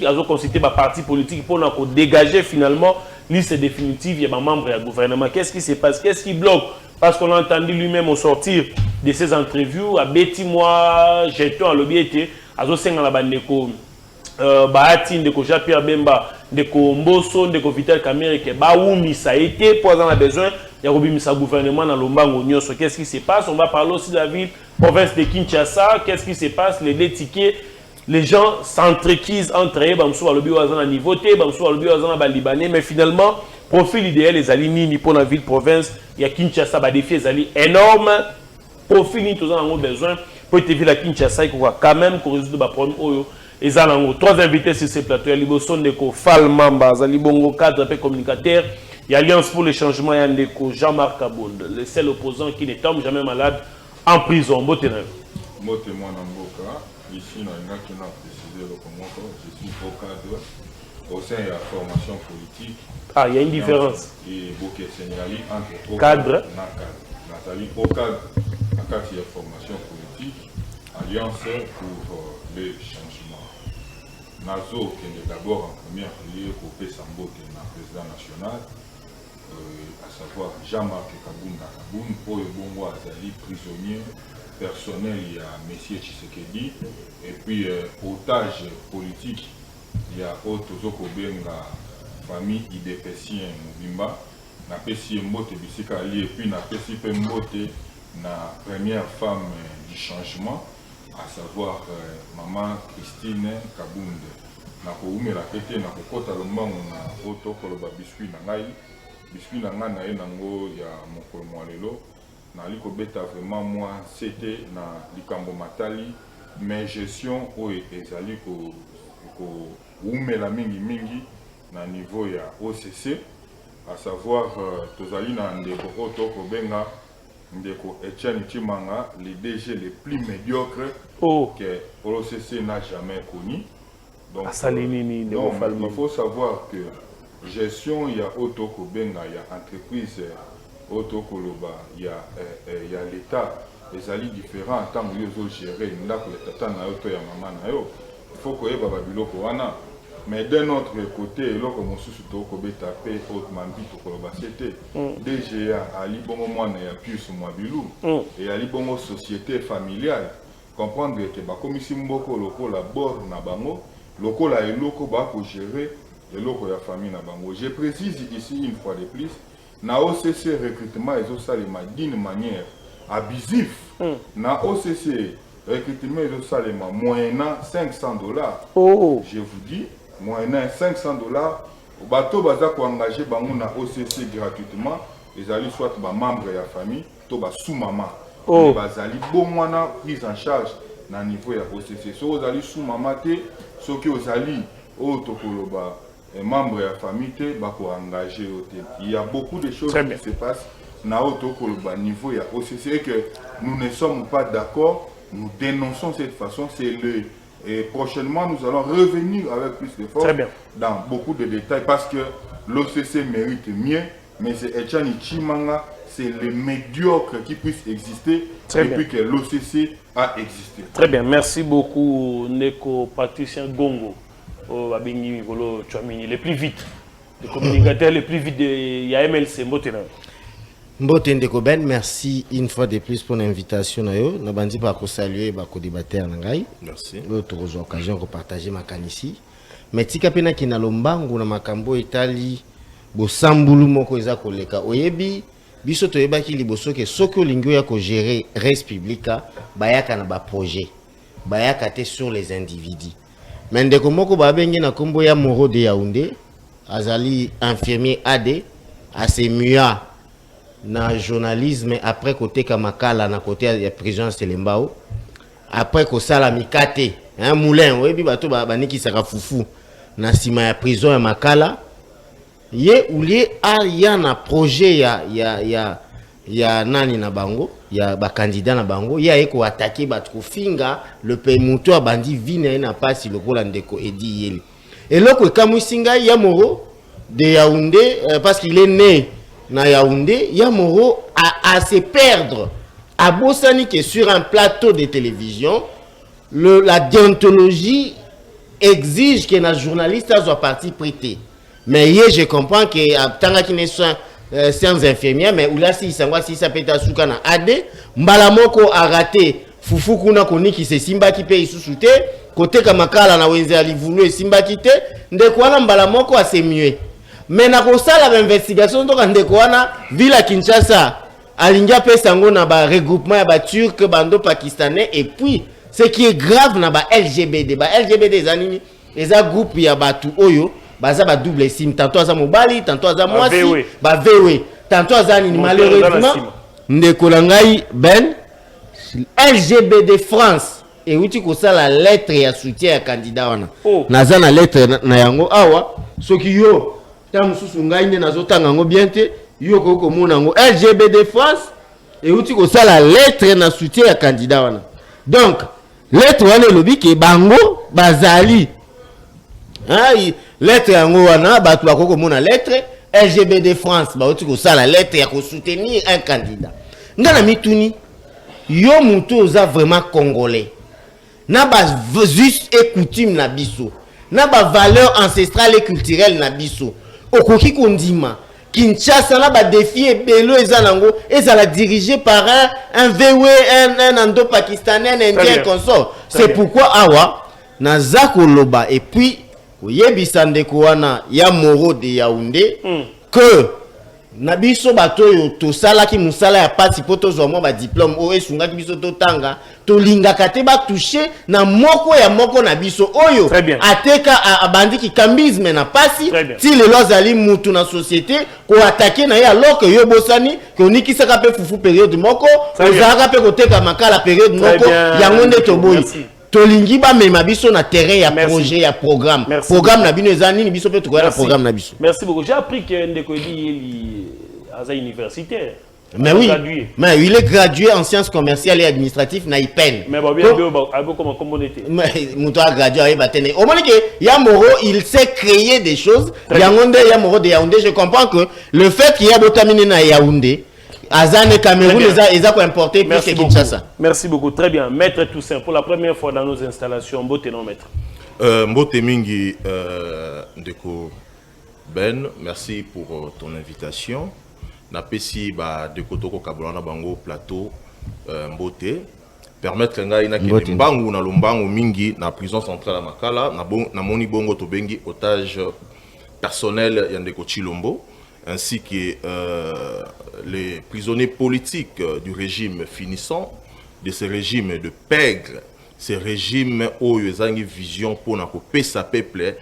a consulté par parti politique pour dégager finalement liste définitive, il y a un membre du gouvernement. Qu'est-ce qui se passe? Qu'est-ce qui bloque? Parce qu'on a entendu lui-même au sortir de ses interviews, à Betty, moi, j'étais en lobby, à Zosenga la bandeko, Bahati, de Jean-Pierre Bemba, de Mbosso, de Vital Kamere, que Baoumi, ça a été, pour avoir besoin, il y a un gouvernement dans l'Ombango. Qu'est-ce qui se passe? On va parler aussi de la ville, province de Kinshasa. Qu'est-ce qui se passe? Les tickets, les gens s'entrequisent entre eux, mais finalement, profil idéal, les alignés pour la ville, province, il y a Kinshasa, des défis énorme. Profil, nous avons besoin pour te ville à Kinshasa, il faut quand même résoudre le problème. Et ça, trois invités sur ce plateau. Il y a Sondeko, Fall Mamba, Zalibongo, cadre communicateur. Il y a Alliance pour le changement, il y a Jean-Marc Kabound, le seul opposant qui ne tombe jamais malade en prison. Bon témoin. Moi, témoin Namboka, ici, on a précisé le comment je suis au cadre, au sein de la formation politique. Ah, il y a une différence. Et beaucoup de signalés entre cadre. Nathalie, au cadre, en cas de formation politique, Alliance pour le changement. Nazo, qui est d'abord en première lieu pour Pessambo, qui est le président national, à savoir Jean-Marc Kabound, pour le bon Azali, prisonnier personnel, il y a M. Tshisekedi, et puis otage politique, il y a Otozo Kobenga, famille IDPC Mobimba, na Pessi Mbote Bisika Ali, et puis na Pessi Mbote, la première femme du changement, à savoir maman Christine Kabound. Na koumé la pété na kokota lombango na auto koloba biscuit na ngai na ye nango ya mokolo mwalelo na liko beta vraiment moi c'était na likambo matali mais gestion o ezali ko umela mingi na niveau ya OCC à savoir tozali na ndeko auto ko benga ndeko Etienne Chimanga, les DG les plus médiocres que l'OCC n'a jamais connu. Donc, il faut savoir que gestion, il y a Otoko Benga, il y a entreprise Otokoloba, il y a l'État, les alliés différents en tant que les gérer, il faut que les Babiloko wana. Mais d'un autre côté, lorsque mon sous-toko betapé autrement c'était DGA Ali Bongo Mwana ya plus Mwabilou et Ali Bongo société familiale. Comprendre que la commission Mboko loko la bord na bango, loko la eloko ba ko gérer les locaux de la famille na bango. Je précise ici une fois de plus, na OCC recrutement ils ont ça d'une manière abusive. Na OCC recrutement ils ont ça moyennant $500. Je vous dis moyennant $500, au bateau baza ko engager bango na OCC gratuitement, les alliés soit ba membre de la famille, to ba sous-maman. Bazali bon mwana prise en charge na niveau ya OCC. So aux alliés sous-maman te, so ki aux alliés autokoloba membre de la famille te ba ko engager au te. Il y a beaucoup de choses qui se passent na autokoloba niveau ya OCC et que nous ne sommes pas d'accord, nous dénonçons cette façon, c'est le. Et prochainement, nous allons revenir avec plus de force dans beaucoup de détails parce que l'OCC mérite mieux, mais c'est Etienne Chimanga, c'est le médiocre qui puisse exister depuis que l'OCC a existé. Très bien, merci beaucoup Neko Patricien Gongo, les plus vite, les communicateurs les plus vite de MLC Mbotena. Mbote Ndeko Ben, merci une fois de plus pour l'invitation. Nous avons salué et débattre. Merci. Nous avons eu l'occasion de partager ma canne ici. Mais si vous avez un lombango na makambo etali bo sambulu moko eza koleka oyebi biso to yeba ki liboso ke soko lingio ya ko gérer res publica bayaka na ba projet bayaka te sur les individus. Mais ndeko moko ba bengi na kombo ya Moro de Yaoundé azali infirmier AD asemua na journalisme après côté Kamakala na côté ya prison Selembao après ko sala mikate un moulin oyebi bato baniki saka fufu na sima ya prison ya Makala ye ulie a ya na projet ya nani na bango ya ba candidat na bango ya eko attaquer bato ko finga le pays muto abandi vina na pasi lokola ndeko edi yeli et loko ekamwisinga ya Moro de Yaoundé parce qu'il est né na Yaoundé, Yamoro a se perdre à Bossani qui est sur un plateau de télévision, la déontologie exige que les journalistes soient partis prêter. Mais hier, je comprends que tant qu'il est sciences infirmières, mais là, si ça peut être soukana AD, Mbalamoko a raté Fufu kuna koni qui se simba qui paye sous souté, côté Kamakala na wenze ali voulu et simba quitté, ndekwana Mbalamoko a c'est mieux. Mais na kosala l'investigation donc ndekwana ville Kinshasa, alinga pe sango na ba regroupement ya ba turc bando pakistanais et puis ce qui est grave na ba LGBT zanini, eza groupe ya batu oyo baza ba double sim, tantôt aza mobali, tantôt aza mwasi, ba vewe, tantôt aza nini malheureusement ndekola ngai Ben LGBT France et uti ko la lettre ya soutien ya candidat wana. Naza na lettre na yango awa soki yo ta mususu ngai ne nazotanga ngo bien te yo ko mona ngo LGBT France et uti ko la lettre na soutien ya candidat wana. Donc lettre wana lobi ke bango bazali lettre yango wana batu bakoko mona lettre LGBT France ba uti ko la lettre ya ko soutenir un candidat. Ngana mituni yo muto oza vraiment congolais. Na ba juste et coutume na biso. Na ba valeur ancestrale et culturelle na biso. Okoki kondima Kinshasa na ba défi ebelo ezanango ezala dirigé par un VW un ando pakistanais un indien consort. C'est pourquoi awa na zakoloba et puis oyebisa ndeko wana ya Moro de Yaoundé que nabiso bato yo to sala ki musala ya pati poto zo mo ba diplôme o esunga ki biso to tanga to linga kate ba toucher na moko ya moko na biso oyo ateka abandi ki kambisme na pasi ti le lozali mutu na société ko attaquer na ya alors que yo bosani ko nikisa ka pe fufu période moko ozaka pe ko teka makala période moko yango nde to boyi tolingi ba mema biso na terrain ya projet ya programme programme na bino ezani ni biso pe to na programme na biso. Merci beaucoup. J'ai appris que Ndeko Eli est universitaire. Mais oui, mais il est gradué en sciences commerciales et administratives na IPEN. Mais bon, bien comment communauté. Mais muto a gradué ba tene. Au moins que Yamoro, il sait créer des choses. Yangonde Yamoro de Yaoundé, je comprends que le fait qu'il y a botamine na Yaoundé Azane Cameroun les a importé plus que Kinshasa. Merci beaucoup, très bien. Maître Toussaint, pour la première fois dans nos installations, Mbote non maître. Mbote Mingi Ndeko Ben, merci pour ton invitation. Napesi ba Ndeko Toko Kabolana Bango plateau Mbote. Permettre nga ina ke mbangu na lombangu mingi na prison centrale à Makala na moni bongo to bengi otage personnel ya Ndeko Chilombo, ainsi que les prisonniers politiques du régime finissant, de ce régime de pègre, ce régime où ils ont une vision pour que sa peuple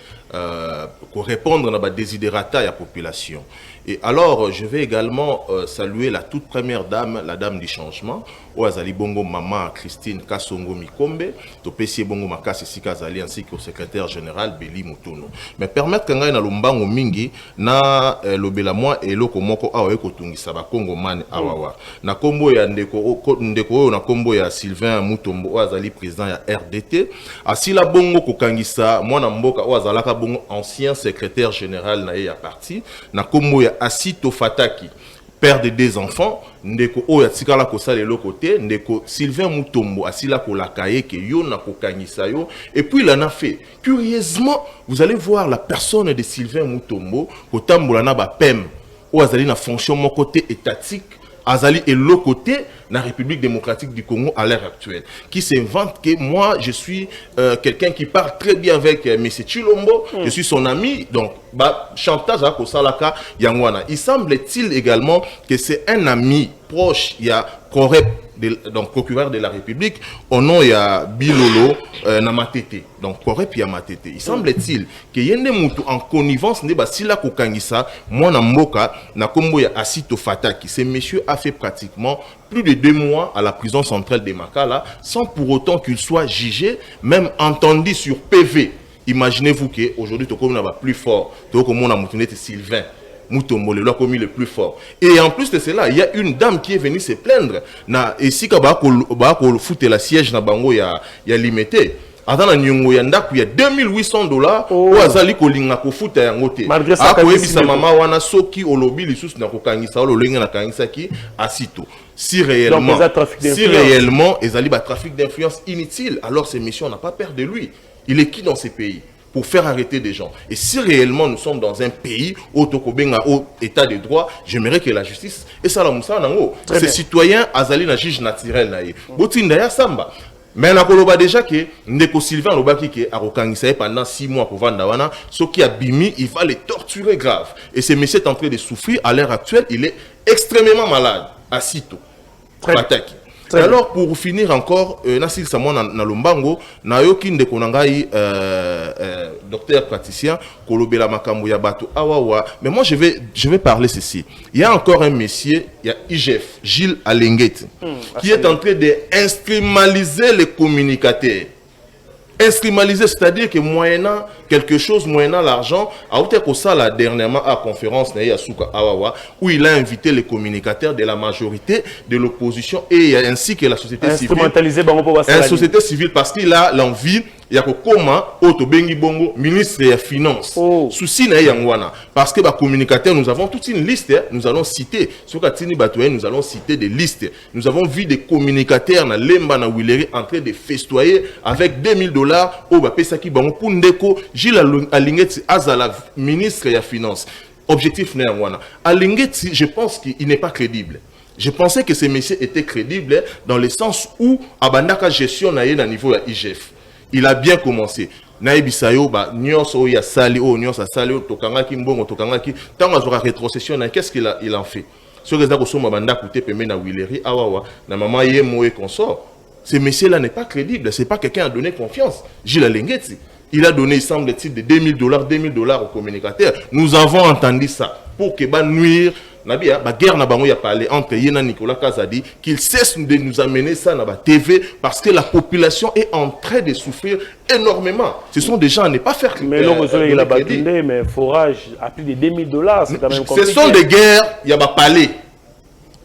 pour répondre à la désidérata de la population. Et alors, je vais également saluer la toute première dame, la dame du changement, Oazali Bongo Maman Christine Kassongo Mikombe, Topesi Bongo Makasi Sikazali, ainsi qu'au secrétaire général Beli Mutono. Mais permettre que na lombango mingi na lobela moi et loko moko awa ekotungisa ba Kongo man awawa. Na kombo ya ndeko na kombo ya Sylvain Mutombo Oazali président ya RDT, asila bongo kokangisa mwana mboka Oazalaka bongo ancien secrétaire général na ya parti, na kombo ya Asito Fataki, père de 2 enfants, ndeko oya tikala ko sala le côté, ndeko Sylvain Mutombo asila ko lakaye ke yo na ko kangisa yo, et puis il en a fait. Curieusement, vous allez voir la personne de Sylvain Mutombo ko tambola na ba PEM, ou azali na fonction mon côté étatique, azali et l'autre côté la République démocratique du Congo à l'heure actuelle, qui s'invente que moi je suis quelqu'un qui parle très bien avec M. Chilombo, je suis son ami, donc chantage à Kosalaka Yangwana. Il semble-t-il également que c'est un ami proche, il y a Corep, donc procureur de la République, au nom il y a Bilolo Namatete, donc Corep il y a Matete. Il semble-t-il que y a des moutou en connivence ne basila kokangisa moi na mboka na kombo ya Asito Fataki. Ce monsieur a fait pratiquement plus de 2 mois à la prison centrale de Makala sans pour autant qu'il soit jugé, même entendu sur PV. Imaginez-vous qu'aujourd'hui, Tokomo n'a pas plus fort. Tokomo n'a pas Sylvain Mutombo, le commis le plus fort. Et en plus de cela, il y a une dame qui est venue se plaindre. Et si on fout la siège na bango ya limité. Attends, il y a $2800 ou azali kolinga ko futa yangote. Malgré ça, sa maman wana soki olobi lisusu na kokangisa ololenga na kangisa ki Asito. Si réellement, ezali ba trafic d'influence inutile, alors ces missions n'a pas peur de lui. Il est qui dans ces pays pour faire arrêter des gens? Et si réellement nous sommes dans un pays où au état de droit, j'aimerais que la justice et ça la moussa nango. Ces citoyens azali na juge naturel na ye. Botinda ya samba. Mais on a déjà que Ndeko Sylvain Lobaki qui a recangissé pendant 6 mois pour Vandawana, ce qui a bimi, il va les torturer grave. Et ce monsieur est en train de souffrir à l'heure actuelle, il est extrêmement malade, à Sito. Et alors pour finir encore, Nassil Samon na Lombango, na yoki Ndeko Nangai, docteur praticien, Kolobela Makambo Yabato Awawa. Mais moi je vais parler ceci. Il y a encore un monsieur, il y a IGF, Gilles Alenguet, qui est en train d'instrumentaliser les communicateurs. Instrumentaliser, c'est-à-dire que moyennant quelque chose, moyennant l'argent, a été pour ça la dernièrement à conférence Awawa, où il a invité les communicateurs de la majorité de l'opposition et ainsi que la société civile. La société civile parce qu'il a l'envie. Il y a comment Bengi Bongo, ministre des Finances. Souci na yangwana. Parce que les communicateurs, nous avons toute une liste. Nous allons citer. Sur Katini Batoué, nous allons citer des listes. Nous avons vu des communicateurs na Lemba na Willery en train de festoyer avec $2000 au Bapesaki Bango Pundeko, Gilles Alingeti Azala, ministre des Finances. Objectif na yangwana. Alingeti, je pense qu'il n'est pas crédible. Je pensais que ce monsieur était crédible dans le sens où Abandaka gestion na yé na niveau de IGF. Il a bien commencé. Naïbisayo, Nyos, ya Sali, Nyos, Sali, Tokangaki, Mbongo, Tokangaki. Tant qu'on a rétrocession, qu'est-ce qu'il en fait? Ce que vous avez dit, c'est na Willery, Awawa, na maman Yemo et consort. Ce monsieur-là n'est pas crédible. C'est pas quelqu'un qui a donné confiance. Gilles Alengueti. Il a donné, il semble-t-il, de $2000 aux communicateurs. Nous avons entendu ça pour que nuire. Nabia, la guerre n'a pas parlé entre Yéna Nicolas Kazadi, qu'il cesse de nous amener ça dans la TV parce que la population est en train de souffrir énormément. Ce sont des gens à ne pas faire. Mais là, vous avez la bâtinde, mais forage à plus de $2000, c'est quand même compliqué. Ce sont des guerres, il y a pas parlé.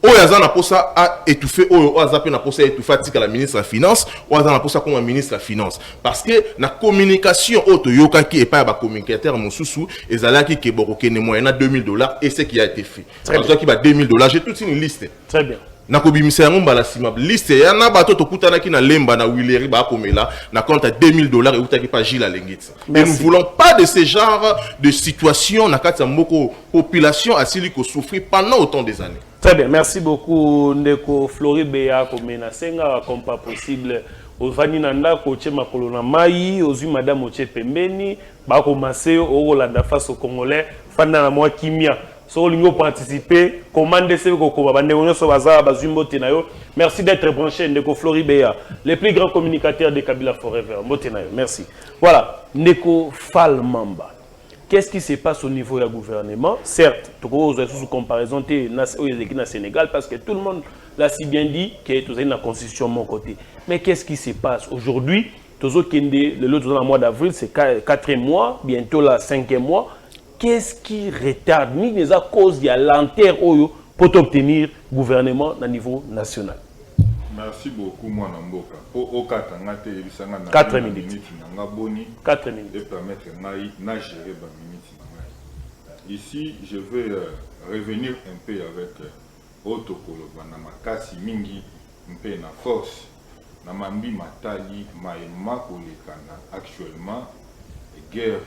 Oyazana Posa a étouffé, Oyazapena Posa a étouffé la ministre de la Finance, Oyazana Posa comme ministre de la Finance. Parce que la communication, Otoyoka qui est pas un communicateur, Moussoussou, et Zalaki qui est boroké, moyennant $2000, et c'est qui a été fait. Parce qu'il y a $2000, j'ai toute une liste. Très bien. Nakobimisa ngomba la simab liste ya na bato to kutana ki na lemba na Willery ba komela na compte à $2000 et utaki pa Gilles Alengueti. Et nous voulons pas de ce genre de situation na kati moko population asili ko souffrir pendant autant des années. Très bien, merci beaucoup Ndeko Floribéa komena senga comme pas possible. Ovani nanda koche makolo na mai, ozu madame oche pembeni, ba commencer au Rolanda face au Congolais, fanda na moi kimia. Participer, commander merci d'être branché Ndeko Floribéa, les plus grands communicateurs de Kabila Forever. Merci. Voilà, Ndeko Fall Mamba. Qu'est-ce qui se passe au niveau du gouvernement? Certes, vous avez sous comparaison au Sénégal parce que tout le monde l'a si bien dit que tout est dans la constitution de mon côté. Mais qu'est-ce qui se passe aujourd'hui? Le mois d'avril, c'est 4 mois, bientôt la 5e mois. Qu'est-ce qui retarde ni les causes de la lenteur pour obtenir le gouvernement au niveau national? Merci beaucoup, moi, Namboka. Au 4 minutes. 4 minutes. De permettre de gérer les minutes. Ici, je vais revenir un peu avec Otokolo, Namakasi Mingi, un peu na force, Namambi Matali, Maïma Kolekana, actuellement. Guerre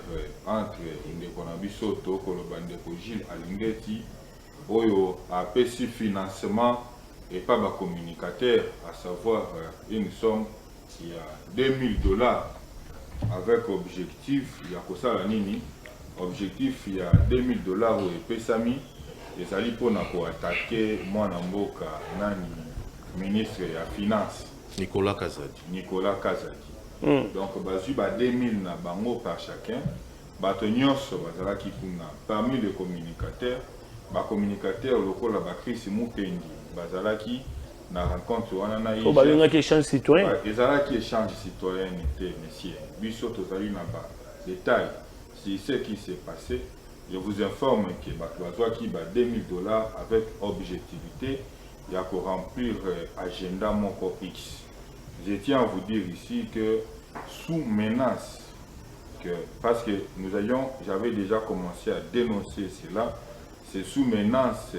entre Ndeko Nabisoto, Kolobandeko Gilles Alengueti, Oyo a péci financement et pas de communicateur, à savoir une somme qui a $2000 avec objectif, il y a quoi ça la nini, objectif il y a $2000 au Pesami, et ça lui pour attaquer moi Namboka, Nani, ministre de la Finance, Nicolas Kazadi. Donc, bazu ba 2000 na bango par chacun. Batonyos bazala ki kuna parmi les communicateurs, ba communicateur lokola ba Chris Mupendi bazala ki na rencontre wana na il y a échange citoyen. Ezala ki échange citoyenneté monsieur. Biso tozali na ba détail si ce qui s'est passé. Je vous informe que batozwa ki ba $2000 avec objectivité, il y a pour remplir agenda mon X. Je tiens à vous dire ici que sous menace, parce que j'avais déjà commencé à dénoncer cela, c'est sous menace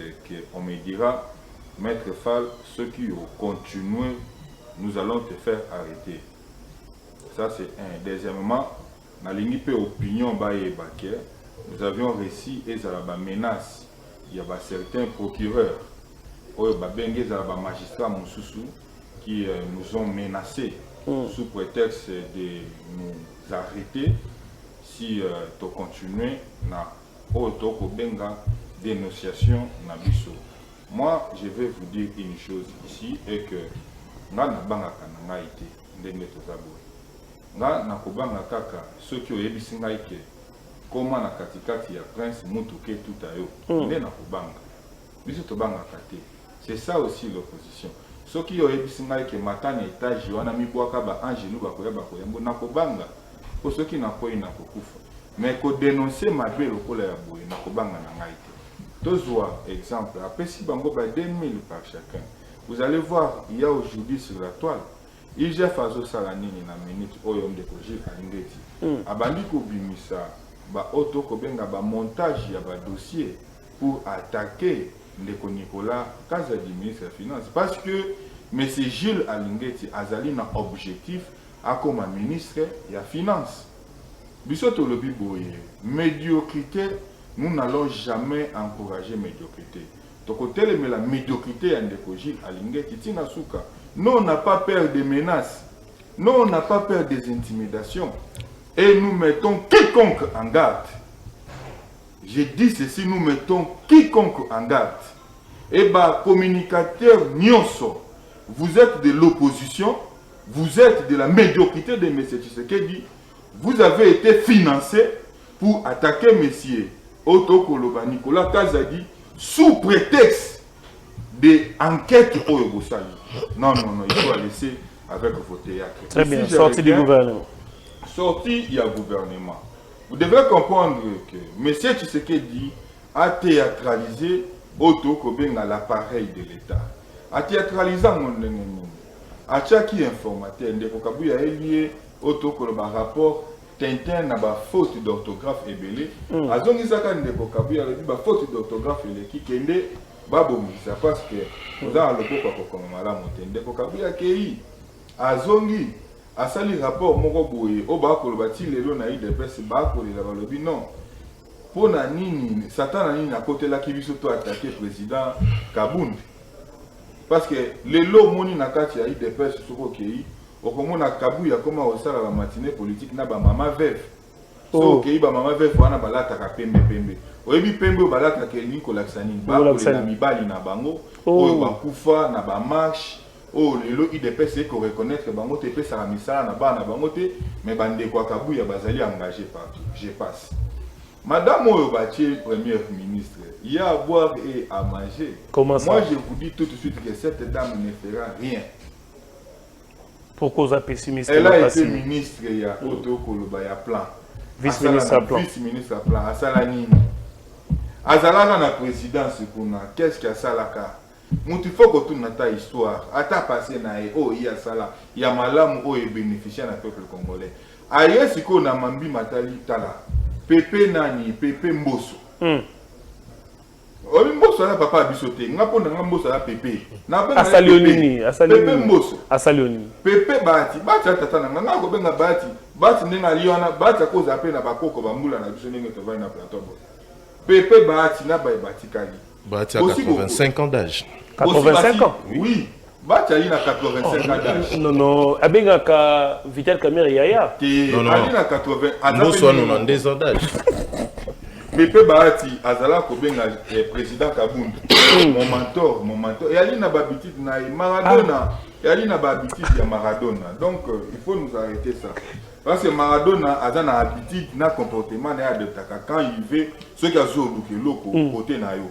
qu'on me dira, Maître Fall, ceux qui ont continué, nous allons te faire arrêter. Ça, c'est un. Deuxièmement, dans l'unique opinion, nous avions réussi et ça la menace. Il y a certains procureurs, magistrats qui nous ont menacés sous prétexte de nous arrêter si tu continues na dénonciation na biso. Moi, je vais vous dire une chose ici et que nga na banga kana été ndenge tozabo. Nga na kobanga kaka ceux qui oyebisi ngai ke comment na katikati ya prince mutuke tout ayo ndenge na kobanga. Biso tobanga kate. C'est ça aussi l'opposition. Ceux qui oyebisi ngai ke matani étage wana mibwaka ba angelu bakoyeba koyembo na kobanga. Pour ceux qui na koyi na kokufa. Mais ko dénoncer ma belle lokola ya boye na kobanga na ngai te. Tozwa exemple, après si bango ba 2000 par chacun. Vous allez voir, il y a aujourd'hui sur la toile, IGF Azo Salanini na minute oyom de Kojil Alingeti. Abandi ko bimisa ba auto ko benga ba montage ya ba dossier pour attaquer Ndeko Nicolas Kaza du ministre des Finances parce que M. Gilles Alingeti azali na objectif à comme ministre ya finance. Bisoto lobi boye médiocrité. Nous n'allons jamais encourager médiocrité. Donc, mais la médiocrité Ndeko Gilles Alingeti tina suka. Nous, on n'a pas peur des menaces. Nous, on n'a pas peur des intimidations. Et nous mettons quiconque en garde. Je dis ceci, nous mettons quiconque en garde. Et bah, communicateur Nyonso, vous êtes de l'opposition, vous êtes de la médiocrité de M. Tshisekedi, vous avez été financé pour attaquer messieurs Otto Koloba Nicolas Kazadi sous prétexte d'enquête au Yogoslavie. Non, il faut laisser avec vos théâtres. Très bien, sortie du gouvernement. Sortie, il y a gouvernement. Vous devez comprendre que M. Tshisekedi a théâtralisé Otto Kobenga l'appareil de l'État. A théâtralisé mon ennemi. A qui informateur, Ndeko Kabuya est lié Otto Koloba rapport. Tintin n'a pas faute d'orthographe ébélé. Azongi Saka Ndeko Kabuya a dit faute d'orthographe qui kende babomisa parce que nous avons le beau comme madame Ndeko Kabuya kei Azongi asali rapport moko boye o ba ko lobati lelo na IDPS ba ko le balobi non pona nini Satan nini na côté la ki biso to attaquer président Kabundi parce que lelo moni na kati ya IDPS soko kei okomona Kabuya koma osala la matinée politique na ba mama veuve so kei ba mama veuve wana balata ka pembe oyebi pembe balata ke linko laksani ba ko na mibali na bango o ba kufa na ba marche oh lelo IDPS ko reconnaître bango te pesa la misala na ba na bango te mais bande kwa Kabuya bazali engagé partout. Je passe. Madame Oyobatie, première ministre, il y a à boire et à manger. Comment ça? Moi je vous dis tout de suite que cette dame ne fera rien. Pourquoi vous êtes pessimiste? Elle a été ministre, il y a Otto Koloba, il y a plan. Vice-ministre à plan. Vice-ministre à plan. Asalanini. Azalaka na présidence kuna. Qu'est-ce qu'il y a Salaka? Il faut que tout notre histoire. Ata passé na oh il y a ça là. Il y a malam oh et bénéficier à peuple congolais. Aïe si qu'on a mambi matali tala. Pepe nani, Pepe Mbosso. Mbosso là papa bisoté. Nga pona nga Mbosso là Pepe. Asalionini, Pepe Mbosso. Asalionini. Pepe bati tata na nga ko benga bati ndenga liona bati a cause appel na bakoko bambula na biso ndenge to va na plateau. Pepe bati na bati kali. Bati à 85 ans d'âge. 85 ans? Oui. Bati ali na 85 ans d'âge. Non. Abenga ka Vital Kamerhe Yaya. Non. Ali na 80. Mbosso a 92 ans d'âge. Pepe Bahati azala ko benga président Kabundi. Mon mentor. Et ali na babitite na Maradona. Et ali na babitite ya Maradona. Donc il faut nous arrêter ça. Parce que Maradona a une habitude, un comportement, quand il veut, ce qui a joué au côté na yo.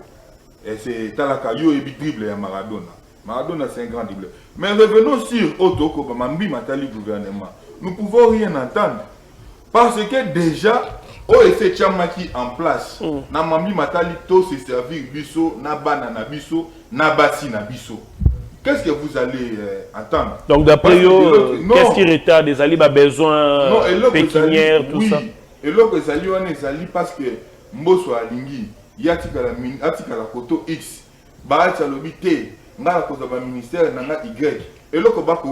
Et c'est Talakayo et dribble à Maradona. Maradona c'est un grand dribble. Mais revenons sur Otto Koloba Matali gouvernement. Nous ne pouvons rien entendre. Parce que déjà, OSC Tchamaki en place. Na Mambi Matali to se servir biso, na banana biso, na basi na biso. Qu'est-ce que vous allez attendre? Donc d'après eux, qu'est-ce qui retarde des alibis besoin pécuniaire, tout ça? Et là, les alibis parce que Mbosso Alingi, il y a la koto X, Bahati Alobité, nga cause ba ministère nanga Y et le combat que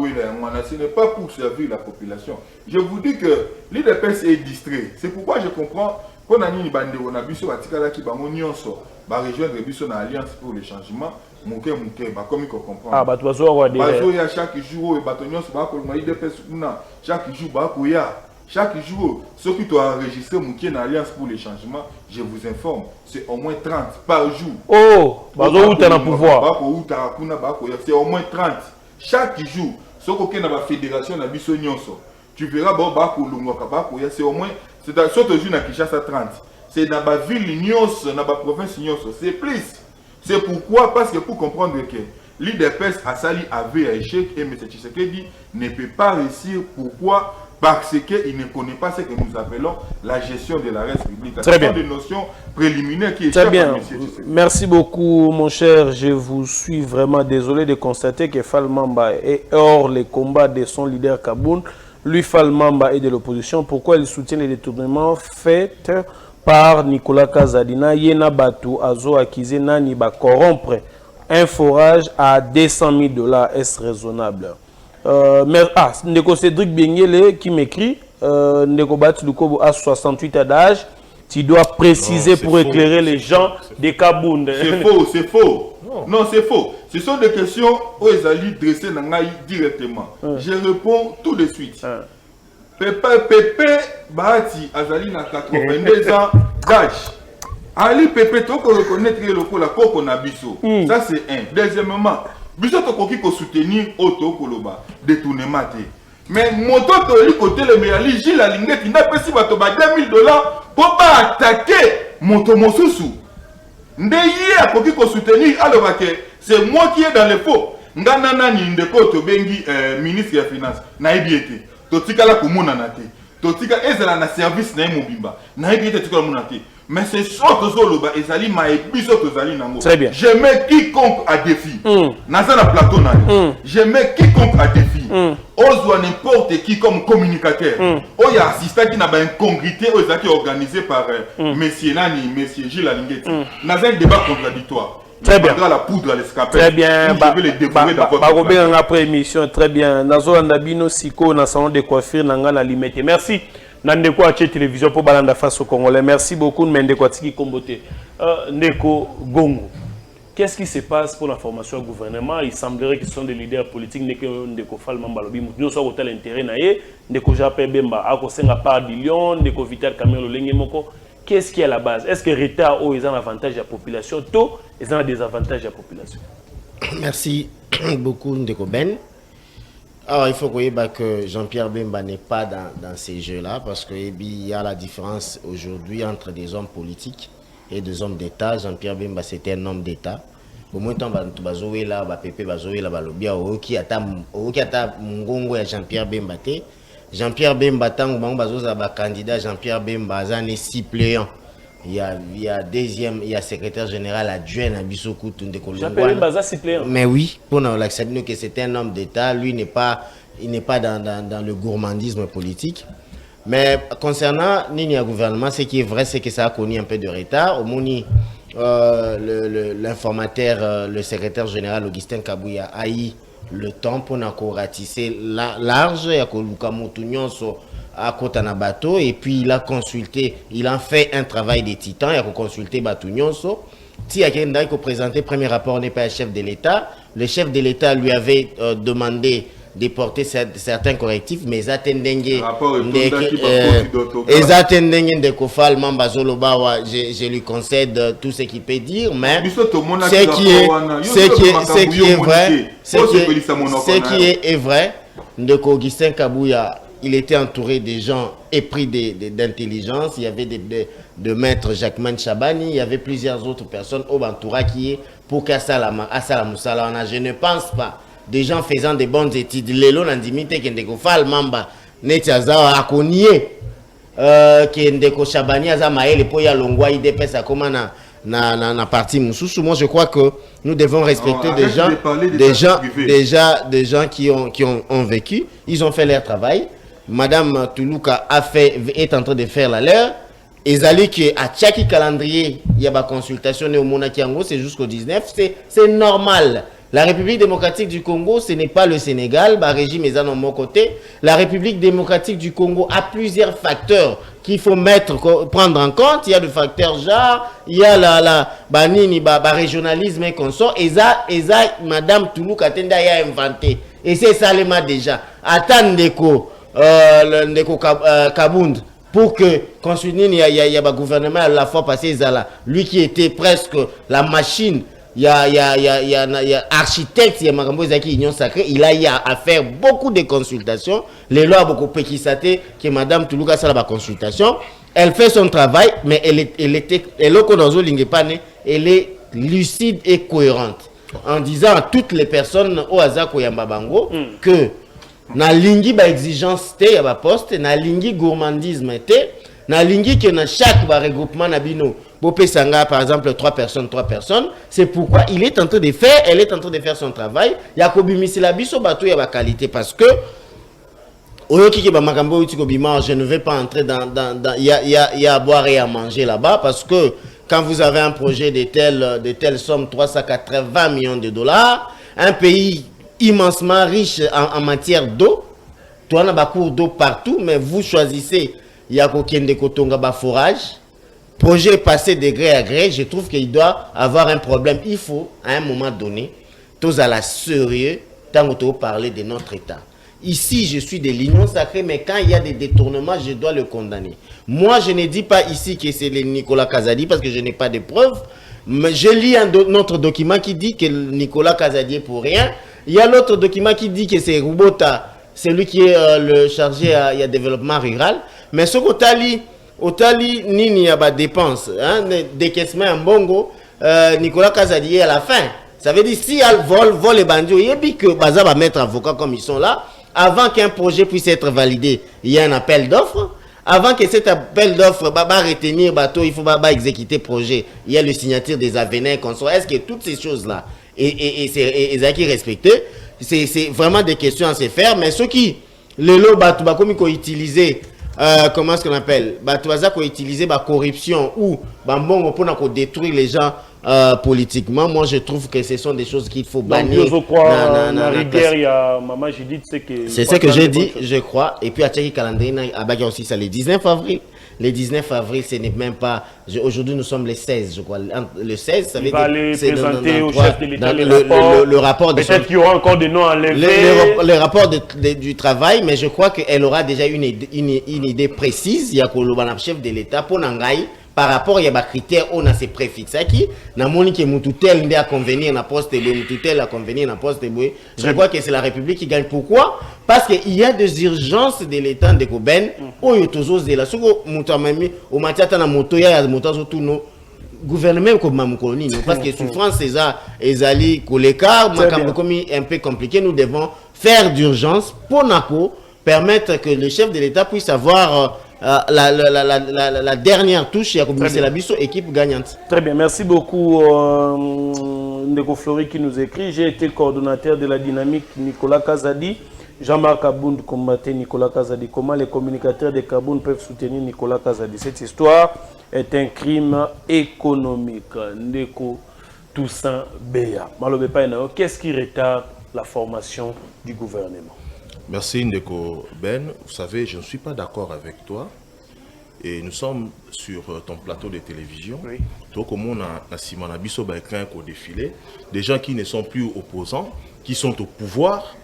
ce n'est pas pour servir la population. Je vous dis que l'IDPS est distrait. C'est pourquoi je comprends qu'on a ni bande on a biso batikala ki bango nyonso ba rejoindre biso na alliance pour le changement muke ba comme qu'on comprend. Ah ba to zo ya chaque jour et bato nyonso ba ko ma IDPS kuna chaque jour ba ko ya chaque jour ceux qui doivent enregistrer muke na alliance pour le changement, je vous informe, c'est au moins 30 par jour. Oh, bazo uta na pouvoir. Ba ko uta kuna ba ko ya c'est au moins 30 chaque jour. Ce qu'on a dans la fédération na biso nyonso. Tu verras c'est au moins c'est dans surtout jour na Kinshasa 30. C'est dans la ville nyonso, dans la province nyonso, c'est plus. C'est pourquoi parce que pour comprendre que l'IDPS a sali avait un échec et M. Tshisekedi ne peut pas réussir. Pourquoi? Parce qu'il ne connaît pas ce que nous appelons la gestion de la République. Très bien. Des notions préliminaires qui Très bien. à M. Tshisekedi. Merci beaucoup, mon cher. Je vous suis vraiment désolé de constater que Fall Mamba est hors les combats de son leader Kaboun. Lui, Fall Mamba est de l'opposition. Pourquoi il soutient les détournements faits par Nicolas Kazadina? Yena Batu Azo Akize Nani ba corrompre un forage à 200 000 $. Est-ce raisonnable? Ndeko Cédric Bengele qui m'écrit Ndeko Bati Lukobo a 68 ans d'âge. Tu dois préciser pour éclairer les gens des Kaboun. C'est faux, c'est faux. Non, c'est faux. Ce sont des questions où ils allaient dresser directement. Je réponds tout de suite. Pépé Bahati Azali na 82 ans d'âge. Ali Pépé, tu peux reconnaître le coup la coco na biso. Ça c'est un. Deuxièmement, biso to koki ko soutenir auto koloba détournement. Mais mon toto li côté le meali Gilles la lingette n'a pas si bato ba $2 000 pour pas attaquer moto mosusu. Ndeye a koki ko soutenir alors que c'est moi qui est dans le faux. Ngana nani ndeko to bengi ministre des finances na ibiete. Totika ko mona na te. Totika ezala na service na mobimba. Na ibiete tika mona te. Mais c'est sûr que Zoloba et Zali m'a épisode Zali Nango. Très bien. Je mets quiconque à défi. Dans la plateau, je mets quiconque à défi. Ose n'importe qui comme communicateur. Il y a assistant qui n'a pas une congrité qui est organisé par Monsieur Nani, Monsieur Gilles Alingeti. Dans un débat contradictoire. Très bien. La poudre à l'escapé. Très bien. Je vais les dévorer dans votre après émission. Très bien. Nazo Andabino Siko, dans salon de coiffure, Nanga limité. Merci. Nandeko Ache télévision pour balanda face au Congolais. Merci beaucoup Ndeko Atiki Kombote. Ndeko Gongo. Qu'est-ce qui se passe pour la formation du gouvernement? Il semblerait que ce sont des leaders politiques. Ndeko Fall Mambalobi. Nous sommes au tel intérêt naé. Ndeko Japé Bemba. Ako Senga par Lyon. Ndeko Vital Kamelo Lenge Moko. Qu'est-ce qui est à la base? Est-ce que l'État a un avantage à la population? Tôt, ils ont des avantages à la population. Merci beaucoup Ndeko Ben. Alors, il faut que Jean-Pierre Bemba n'est pas dans ces jeux-là parce qu'il y a la différence aujourd'hui entre des hommes politiques et des hommes d'État. Jean-Pierre Bemba, c'était un homme d'État. Au moins, on va jouer là, Pépé va jouer là, Balobia, qui a Mungongo et Jean-Pierre Bemba. Jean-Pierre Bemba, tant que candidat, Jean-Pierre Bemba, il est suppléant. Il y a secrétaire général adjoint à Bissoko Tunde Jean-Pierre Bemba, suppléant. Mais oui, pour nous l'accepter que c'est un homme d'État, lui il n'est pas dans le gourmandisme politique. Mais concernant le gouvernement, ce qui est vrai, c'est que ça a connu un peu de retard. Au Mouni, l'informateur, le secrétaire général Augustin Kabouya a eu le temps pour nous ratisser large et à Kotanabato, et puis il a consulté, il a fait un travail de titan, il a consulté Batunyonso. Si il a présenté le premier rapport, n'est pas le chef de l'État. Le chef de l'État lui avait demandé de porter certains correctifs, mais ils attendaient de Kofal Mambazoloba, je lui concède tout ce qu'il peut dire, mais ce qui est vrai, de Augustin Kabouya, il était entouré de gens épris d'intelligence. Il y avait de maître Jacquemin Chabani, il y avait plusieurs autres personnes au Bantoura qui est pour Kassala Moussala. Je ne pense pas des gens faisant de bonnes études. Lelo Nandimite Kendeko Fall Mamba Netiaza Akonié Kendeko Chabani Azamaele Poya Longwa IDPS a comment na partie Moussoussou. Moi je crois que nous devons respecter des gens qui ont vécu. Ils ont fait leur travail. Madame Toulouka est en train de faire la leur. Ils allaient à chaque calendrier, il y a une consultation au Monakiango, c'est jusqu'au 19. C'est normal. La République démocratique du Congo, ce n'est pas le Sénégal, bah, régime est de mon côté. La République démocratique du Congo a plusieurs facteurs qu'il faut prendre en compte. Il y a le facteur genre, il y a la régionalisme et consort. Et ça, Madame Toulou Katenda a inventé. Et c'est ça les déjà. Attendez Kabound pour que il y a un gouvernement à la fois passé Zala. Lui qui était presque la machine. Il y a architecte, il y a Marambo Zaki Union Sacrée, il a eu à faire beaucoup de consultations. Les lois beaucoup péquissaté que Madame Toulouka ça la consultation. Elle fait son travail, mais elle est lucide et cohérente. En disant à toutes les personnes au hasard Koyambabango que na lingi ba exigence te ya ba poste, na lingi gourmandisme te, na lingi que na chaque regroupement na bino Sanga, par exemple, 3 personnes, c'est pourquoi elle est en train de faire son travail. Yakobi Misilabiso Bato ya ba qualité parce que je ne vais pas entrer dans il y a à boire et à manger là-bas parce que quand vous avez un projet de telle somme 380 millions de dollars, un pays immensement riche en matière d'eau, tu as un cours d'eau partout, mais vous choisissez Yako Kende Kotonga ba forage. Projet passé de gré à gré, je trouve qu'il doit avoir un problème. Il faut, à un moment donné, tous à la sérieux, tant que parler de notre État. Ici, je suis de l'Union sacrée, mais quand il y a des détournements, je dois le condamner. Moi, je ne dis pas ici que c'est Nicolas Kazadi, parce que je n'ai pas de preuves. Mais je lis autre document qui dit que Nicolas Kazadi est pour rien. Il y a l'autre document qui dit que c'est Rubota, c'est lui qui est le chargé à développement rural. Mais ce que tu as lu, Otali nini ya ba dépense hein décaissement en bongo Nicolas Kazadi à la fin. Ça veut dire si elle vole les bandits, il y a bien que Baza va mettre avocat comme ils sont là avant qu'un projet puisse être validé. Il y a un appel d'offres. Avant que cet appel d'offres va retenir bateau, il faut exécuter projet. Il y a le signature des avenants consorts. Est-ce que toutes ces choses là et c'est qui respecté, c'est vraiment des questions à se faire, mais ceux qui les lots bateau comme ils utiliser comment est-ce qu'on appelle Batuaza qu'on utiliser la corruption ou bon pour détruire les gens politiquement. Moi je trouve que ce sont des choses qu'il faut bannir. Je crois il y a maman Judith c'est ce que j'ai dit, je crois. Et puis à Tchéki calendrier à Baga aussi ça le 19 avril. Le 19 avril, ce n'est même pas... Aujourd'hui, nous sommes le 16, je crois. Le 16, ça veut dire... aller présenter au chef de l'État le rapport de... Peut-être qu'il y aura encore des noms enlevés. Le rapport du travail, mais je crois qu'elle aura déjà une idée précise. Il y a le chef de l'État pour Nangaï. Par rapport à des critères, on a ces préfixes qui na monique mututel à convenir na poste mututel à convenir na poste je crois que c'est la République qui gagne. Pourquoi? Parce qu'il y a des urgences de l'État de Koben où il y a la mutamami au matiata na moto ya motazo tout no gouvernement comme mamukoni parce que souffrance c'est ça ezali koleka makambo comme un peu compliqué. Nous devons faire d'urgence pour nako permettre que le chef de l'État puisse avoir la dernière touche, c'est la biso équipe gagnante. Très bien, merci beaucoup Ndeko Flori qui nous écrit. J'ai été coordonnateur de la dynamique Nicolas Kazadi. Jean-Marc Kabound combattait Nicolas Kazadi. Comment les communicateurs de Kabound peuvent soutenir Nicolas Kazadi? Cette histoire est un crime économique. Ndeko Toussaint Beya. Qu'est-ce qui retarde la formation du gouvernement? Merci Ndeko Ben. Vous savez, je ne suis pas d'accord avec toi. Et nous sommes sur ton plateau de télévision. Oui. Donc, comme on a Simona Bisso au défilé, des gens qui ne sont plus opposants, qui sont au pouvoir,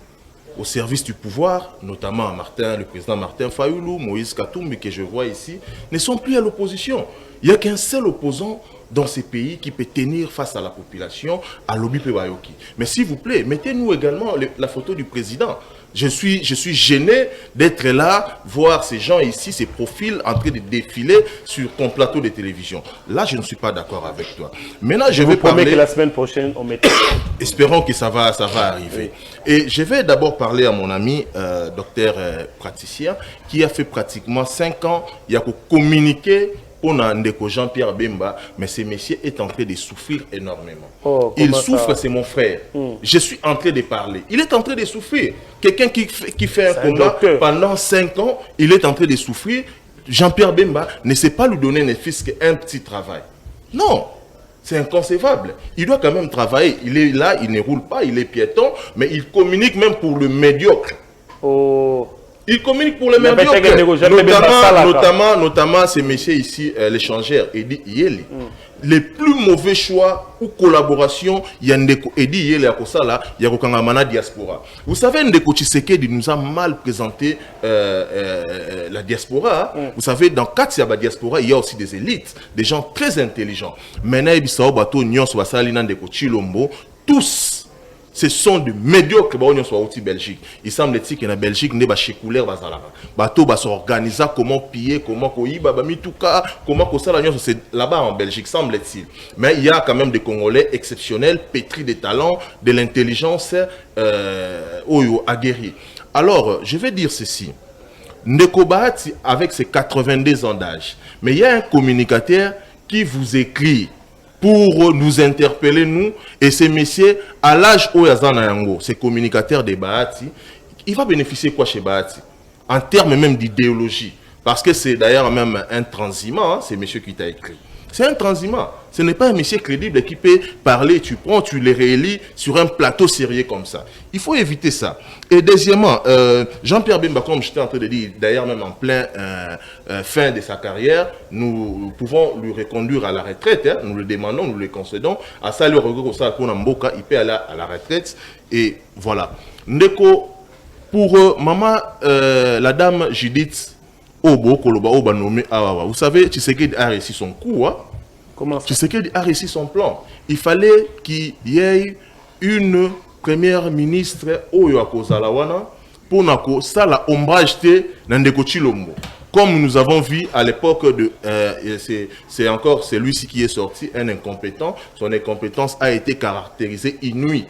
au service du pouvoir, notamment Martin, le président Martin Fayoulou, Moïse Katoumbi, que je vois ici, ne sont plus à l'opposition. Il n'y a qu'un seul opposant dans ces pays qui peut tenir face à la population, à Lobi Pebayoki. Mais s'il vous plaît, mettez-nous également la photo du président. Je suis gêné d'être là, voir ces gens ici, ces profils en train de défiler sur ton plateau de télévision. Là, je ne suis pas d'accord avec toi. Maintenant, je vais parler... que la semaine prochaine, on met... Espérons que ça va arriver. Oui. Et je vais d'abord parler à mon ami, docteur praticien, qui a fait pratiquement 5 ans, il a communiqué pour Ndeko Jean-Pierre Bemba, mais ce monsieur est en train de souffrir énormément. Oh, il souffre, c'est mon frère. Je suis en train de parler. Il est en train de souffrir. Quelqu'un qui fait un combat pendant 5 ans, il est en train de souffrir. Jean-Pierre Bemba ne sait pas lui donner ne fût qu'un petit travail. Non. C'est inconcevable. Il doit quand même travailler. Il est là, il ne roule pas, il est piéton, mais il communique même pour le médiocre. Il communique pour le médiocre. Notamment ces messieurs ici, l'échangeur, Edi Yeli. Les plus mauvais choix ou collaboration, il y a Ndeko Edi Yeli à Kosala, il y a Kokangamana diaspora. Vous savez, Ndeko Tshisekedi nous a mal présenté la diaspora. Vous savez, dans 4 diaspora, il y a aussi des élites, des gens très intelligents. Maintenant, Ibisao Bato, Nyon, Swasali, Ndeko Chilombo, tous. Ce sont de médiocres qui sont au Belgique. Il semble-t-il que la Belgique n'est pas chez couleur. Bateau va s'organiser, comment piller, comment c'est là-bas en Belgique, semble-t-il. Mais il y a quand même des Congolais exceptionnels, pétris de talents, de l'intelligence aguerris. Alors, je vais dire ceci. Ndeko Bahati, avec ses 82 ans d'âge, mais il y a un communicateur qui vous écrit pour nous interpeller, nous, et ces messieurs, à l'âge où ils ces communicateurs de Bahati, il va bénéficier quoi chez Bahati? En termes même d'idéologie. Parce que c'est d'ailleurs même un transhumant, hein, c'est monsieur qui t'a écrit. C'est un transhumant. Ce n'est pas un monsieur crédible qui peut parler, tu prends, tu les réélis sur un plateau sérieux comme ça. Il faut éviter ça. Et deuxièmement, Jean-Pierre Bemba, comme j'étais en train de dire, d'ailleurs même en plein fin de sa carrière, nous pouvons lui reconduire à la retraite. Hein, nous le demandons, nous le concédons. À ça, le regret, il peut aller à la retraite. Et voilà. Ndeko, pour maman, la dame Judith, vous savez, Tshisekedi a réussi son coup. Hein? Comment ça? Tshisekedi a réussi son plan. Il fallait qu'il y ait une première ministre Oyo Akozalawana pour nako ça la ombrage te Ndeko Chilombo. Comme nous avons vu à l'époque de c'est encore celui-ci qui est sorti, un incompétent. Son incompétence a été caractérisée inouïe.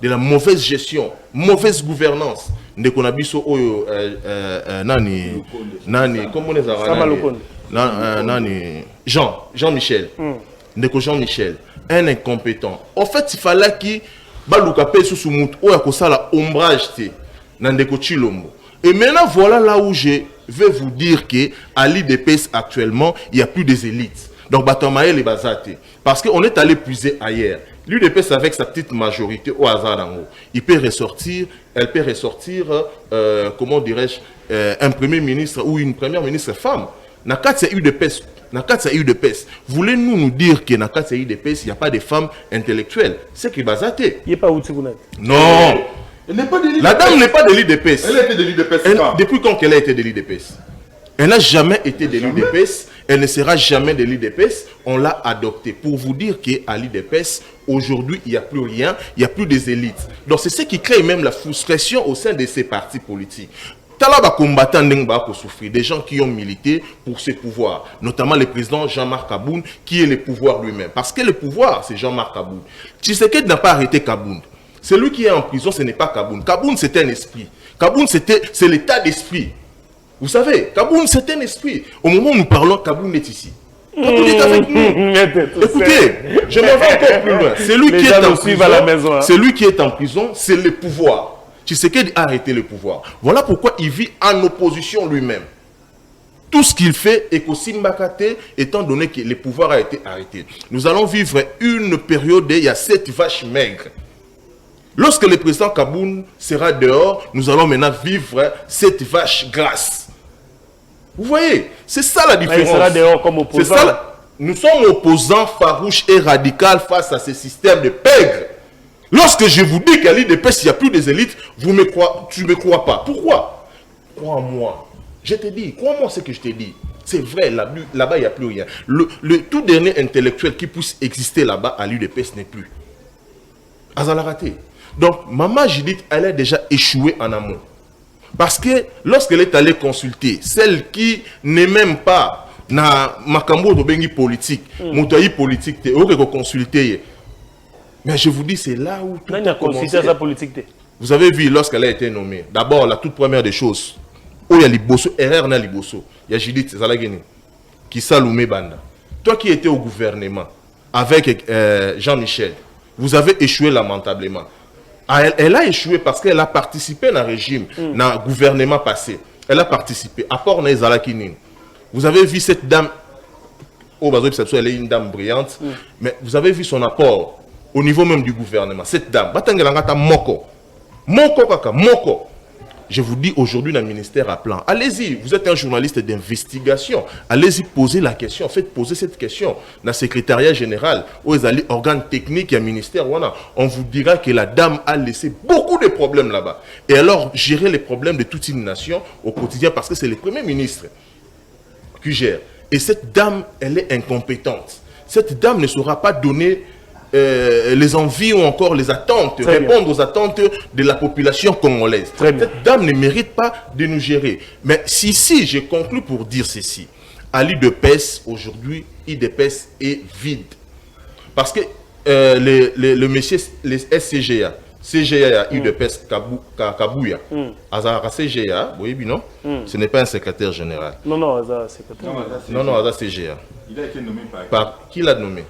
De la mauvaise gestion, mauvaise gouvernance. Ndeko Nabiso Oyo nani comment les nani Jean-Michel. Ndeko Jean-Michel, un incompétent. En fait, il fallait qu'il baluka pe sous mout oya kosala ombrage te Ndeko Chilombo. Et maintenant voilà là où je vais vous dire que à l'IDPS actuellement, il n'y a plus des élites. Donc Batamae les bazate parce qu'on est allé puiser ailleurs. L'UDPS avec sa petite majorité au hasard en haut, elle peut ressortir, comment dirais-je, un premier ministre ou une première ministre femme. Nakatsa UDPS, voulez-nous nous dire que Nakatsa UDPS, il n'y a pas de femmes intellectuelles? C'est qui basaté. Il n'y a pas Outigounet. Non. La dame n'est pas de l'UDPS. Elle était de l'UDPS. Depuis quand elle a été de l'UDPS? Elle n'a jamais été de l'UDPS. Elle ne sera jamais de l'UDPS. On l'a adoptée. Pour vous dire qu'à l'UDPS, aujourd'hui, il n'y a plus rien. Il n'y a plus des élites. Donc, c'est ce qui crée même la frustration au sein de ces partis politiques. Talaba combattant souffrir, des gens qui ont milité pour ce pouvoir, notamment le président Jean-Marc Kaboun, qui est le pouvoir lui-même. Parce que le pouvoir, c'est Jean-Marc Kaboun. Tshisekedi n'a pas arrêté Kaboun. Celui qui est en prison, ce n'est pas Kaboun. Kaboun, c'est un esprit. Kaboun, c'est l'état d'esprit. Vous savez, Kaboun, c'est un esprit. Au moment où nous parlons, Kaboun est ici. Kaboun est avec nous. Écoutez, je m'en vais encore plus loin. Celui qui est en prison, c'est le pouvoir. Tshisekedi a arrêté le pouvoir. Voilà pourquoi il vit en opposition lui-même. Tout ce qu'il fait est qu'au Simbakate, étant donné que le pouvoir a été arrêté. Nous allons vivre une période où il y a 7 vaches maigres. Lorsque le président Kaboun sera dehors, nous allons maintenant vivre 7 vaches grasses. Vous voyez, c'est ça la différence. Il sera dehors comme opposant. Nous sommes opposants farouches et radicaux face à ce système de pègre. Lorsque je vous dis qu'à l'IDPS, il n'y a plus des élites, tu ne me crois pas. Pourquoi? Crois-moi. Je te dis, crois-moi ce que je te dis. C'est vrai, là-bas, il n'y a plus rien. Le tout dernier intellectuel qui puisse exister là-bas à l'UDPS n'est plus. Azala raté. Donc, Maman Judith, elle a déjà échoué en amont. Parce que lorsqu'elle est allée consulter, celle qui n'est même pas na makambo de bengi politique, moutaï politique, te ou consulter. Mais je vous dis, c'est là où tout a commencé. Vous avez vu lorsqu'elle a été nommée. D'abord, la toute première des choses, où il y a Liboso, erreur na Liboso, il y a Judith Zalageni, qui s'allume Banda. Toi qui étais au gouvernement avec Jean-Michel, vous avez échoué lamentablement. Elle a échoué parce qu'elle a participé dans le régime, dans le gouvernement passé. Elle a participé. À part Zalakinin. Vous avez vu cette dame elle est une dame brillante, mais vous avez vu son apport au niveau même du gouvernement. Cette dame, Moko. Je vous dis aujourd'hui dans le ministère à plan, allez-y, vous êtes un journaliste d'investigation, allez-y poser la question, faites poser cette question dans le secrétariat général, aux organes techniques et au ministère, on vous dira que la dame a laissé beaucoup de problèmes là-bas. Et alors, gérer les problèmes de toute une nation au quotidien, parce que c'est le premier ministre qui gère. Et cette dame, elle est incompétente. Cette dame ne saura pas donner les envies ou encore les attentes, répondre aux attentes de la population congolaise. Cette dame ne mérite pas de nous gérer. Mais si je conclue pour dire ceci, à l'IDPS, aujourd'hui, l'IDPS est vide. Parce que le monsieur, les SCGA, CGA, IDPS, Kabouya, Azara CGA, oui, non? Ce n'est pas un secrétaire général. Non, Azara secrétaire. Non, Azara CGA. Il a été nommé par qui l'a nommé?